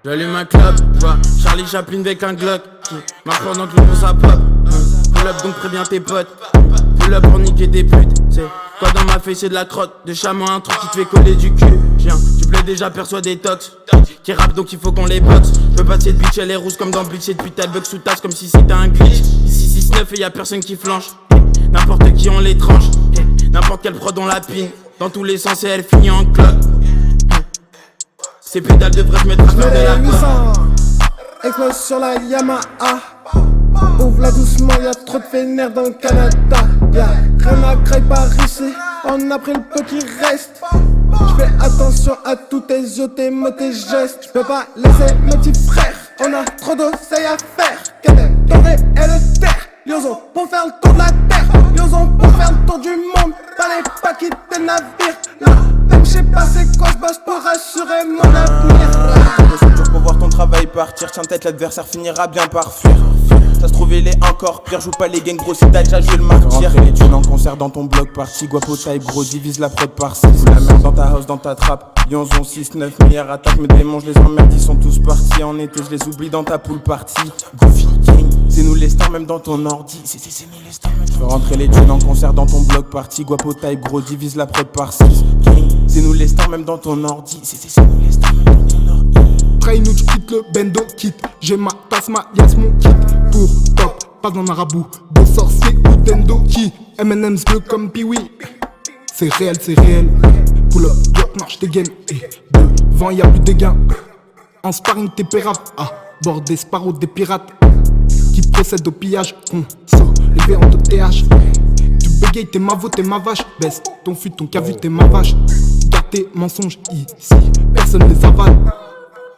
J'allume un club, j'vois Charlie Chaplin avec un Glock. Marche pendant que le monde ça pop. Pull up donc préviens tes potes. Pull up pour niquer des putes. C'est quoi dans ma feuille, c'est de la crotte. De chameau, un truc qui te fait coller du cul. Viens, tu plais déjà, perçois des tox. Qui rappe donc il faut qu'on les boxe. J'peux pas de cette bitch, elle est rousse comme dans Bleach. Et depuis t'as le bug sous tasse comme si c'était un glitch. Ici 6-9 et y'a personne qui flanche. N'importe qui on les tranche. N'importe quelle prod on la pine. Dans tous les sens et elle finit en cloque. Ces pédales devraient se mettre à faire de la coke. Explose sur la Yamaha. Ouvre-la doucement, y'a trop de vénère dans le Canada. Y'a rien à craindre par ici, on a pris le peu qui reste. J'fais attention à tous tes yeux, tes mots, tes gestes. J'peux pas laisser mes petits frères, on a trop d'oseille à faire. Qu'elle dorée et le terre, Lioson pour faire le tour de la terre. Lioson pour faire le tour du monde, fallait pas quitter le navire. Là, même j'sais pas c'est quoi, j'bosse pour assurer mon avenir. C'est dur pour voir ton travail partir, tiens tête l'adversaire finira bien par fuir. Ça se trouve il est encore pire, joue pas les gangs gros si t'as déjà joué le martyr. Rentrer les thunes en concert dans ton bloc party, guapo type gros divise la prod par 6. La merde dans ta house, dans ta trappe, Yonzon 6-9 milliards attaques, mes démons je les emmerde, ils sont tous partis. En été je les oublie dans ta pool party. Goofy King, c'est nous les stars même dans ton ordi. C'est nous les stars même. Je fais rentrer les thunes en concert dans ton bloc party, guapo type gros divise la prod par 6. King, c'est nous les stars même dans ton ordi. C'est nous les stars même dans ton ordi. Train-nous, quitte le bendo, quitte. J'ai ma tasse, ma yas, mon kit. Pour top, pas dans un marabout. Des sorciers ou d'endo qui M&M's bleu comme Pee-wee. C'est réel, c'est réel. Pull up, bloc, marche, dégaine. Et devant, y'a plus de gains. En sparring, t'es pérave. À bord des sparrows, des pirates. Qui procèdent au pillage. On élevé en TH. Tu bégayes, t'es ma veau, t'es ma vache. Baisse ton fut, ton cavu, t'es ma vache. Garde tes mensonges ici. Personne les avale.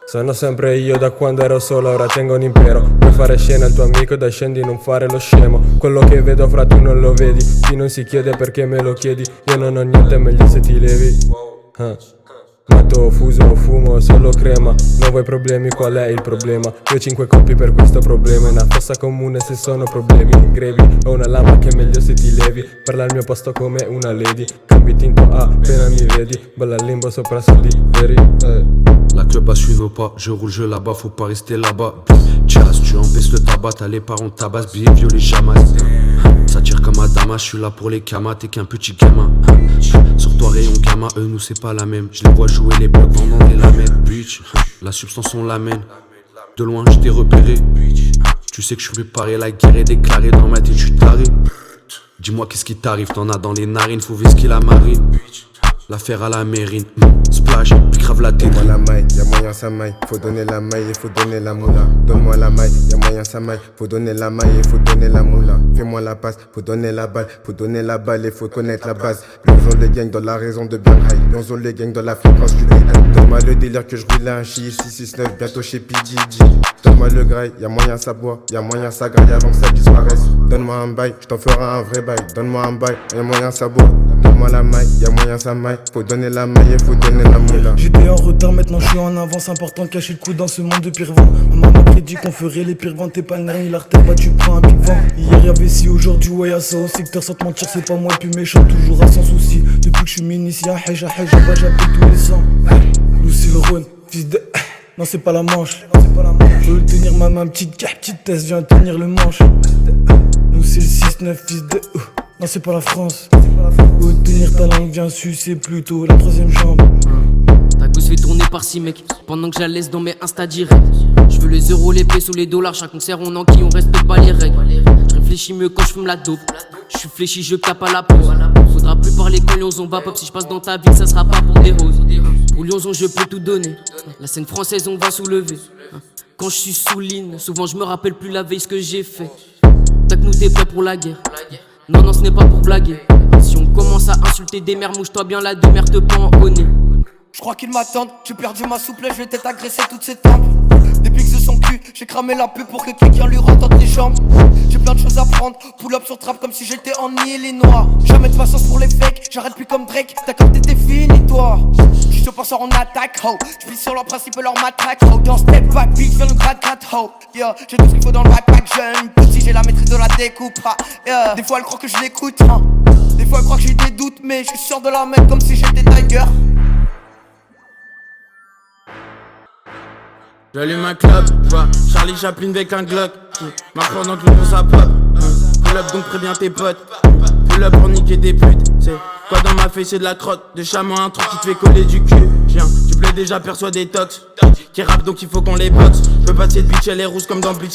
Sono sempre io da quando ero solo, ora tengo un impero. Puoi fare scena al tuo amico, dai scendi, non fare lo scemo. Quello che vedo fra tu non lo vedi. Chi non si chiede perché me lo chiedi. Io non ho niente, meglio se ti levi. Matto, fuso, fumo, solo crema. Non vuoi problemi, qual è il problema? Io ho 5 colpi per questo problema. È una fossa comune se sono problemi grevi. Ho una lama che è meglio se ti levi. Parla al mio posto come una lady. Cambi tinto appena mi vedi. Balla al limbo sopra soldi veri. La club a suivi nos pas, je roule, je là-bas, faut pas rester là-bas. Jazz, tu empêches le tabac, t'as les parents tabassent, billets, violets, jamas. Ça tire comme à Damas, je suis là pour les kamas, t'es qu'un petit gamin. Sur toi rayon gamma, eux nous c'est pas la même. Je les vois jouer les blocs vendant des lamelles. Bitch, la substance on l'amène. De loin je t'ai repéré. Tu sais que je suis préparé, la guerre est déclarée. Dans ma tête je suis taré. Dis-moi qu'est-ce qui t'arrive, t'en as dans les narines, faut vesquer la marine. L'affaire à la mérine, splash, puis grave la tête. Donne-moi la maille, y'a moyen ça maille. Faut donner la maille et faut donner la moula. Donne-moi la maille, y'a moyen ça maille. Faut donner la maille et faut donner la moula. Fais-moi la passe, faut donner la balle. Faut donner la balle et faut connaître la base. L'onzon les gangs dans la raison de bien high. L'onzon les gangs dans la fréquence du DN. Donne-moi le délire que je roule un chiffre 669, bientôt chez PDG. Donne-moi le grail, y'a moyen ça boit. Y'a moyen ça graille avant que ça disparaisse. Donne-moi un bail, j't'en ferai un vrai bail. Donne-moi un bail, y'a moyen ça boit. Donne-moi la maille, y'a moyen ça maille. Faut donner la maille et faut donner la moula. J'étais en retard, maintenant je suis en avance. Important de cacher le coup dans ce monde de pire vent. Maman m'a prédit qu'on ferait les pires ventes. T'es pas le nerf, il a retard, bah tu prends un big vent. Hier y'avait si, aujourd'hui ouais y'a ça au secteur. Sans te mentir c'est pas moi le plus méchant. Toujours à sans souci. Depuis que je suis ministre y'a Heja, bah j'appelle tous les sangs. Lucie le Rhône, fils de... Non c'est pas la manche. Je veux le tenir ma main, petite test, viens tenir le manche. Nous c'est le 6-9 fils de... Non c'est pas la France. Faut tenir ta langue, viens sucer plutôt la troisième jambe. Ta gosse fait tourner par 6 mecs pendant que je la laisse dans mes Insta direct. Je veux les euros, les pesos, les dollars. Chaque concert on enquille, on respecte pas les règles. Je réfléchis mieux quand je fume la dope. Je suis fléchi, je tape à la pause. Faudra plus parler quand Lyonzon va pop. Si je passe dans ta ville, ça sera pas pour des roses. Pour Lyonzon je peux tout donner. La scène française on va soulever. Quand je suis sous ligne, souvent je me rappelle plus la veille ce que j'ai fait. Tac nous t'es prêt pour la guerre. Non ce n'est pas pour blaguer. Si on commence à insulter des mères, mouche-toi bien la demeure te pend au nez. Je crois qu'ils m'attendent, j'ai perdu ma souplesse, je vais peut-être agresser toutes ces tempes. Des pics de son cul, j'ai cramé la pub pour que quelqu'un lui rentre entre les jambes. J'ai plein de choses à prendre, pull up sur trap comme si j'étais en Illinois. Jamais de patience pour les fakes, j'arrête plus comme Drake, t'as capté t'es fini toi. J'suis au penseur en attaque, ho. J'pisse sur leur principe et leur matraque, ho. Dans step back, beat, viens le grade 4, ho. Yeah, j'ai tout ce qu'il faut dans le backpack, jeune petit, j'ai la maîtrise de la découpe, yeah. Des fois elle croit que je l'écoute, hein. Des fois elle croit que j'ai des doutes, mais j'suis sûr de la mettre comme si j'étais Tiger. J'allume un club, j'vois Charlie Chaplin avec un Glock. Marche pendant que le monde ça pop. Pull up donc préviens tes potes. Pull up pour niquer des putes. C'est quoi dans ma feuille, c'est de la crotte. De chameau, un truc qui te fait coller du cul. Viens, tu plais déjà, perçois des tox. Qui rappe donc il faut qu'on les boxe. Je peux passer de bitch, elle est rouge comme dans Bleach.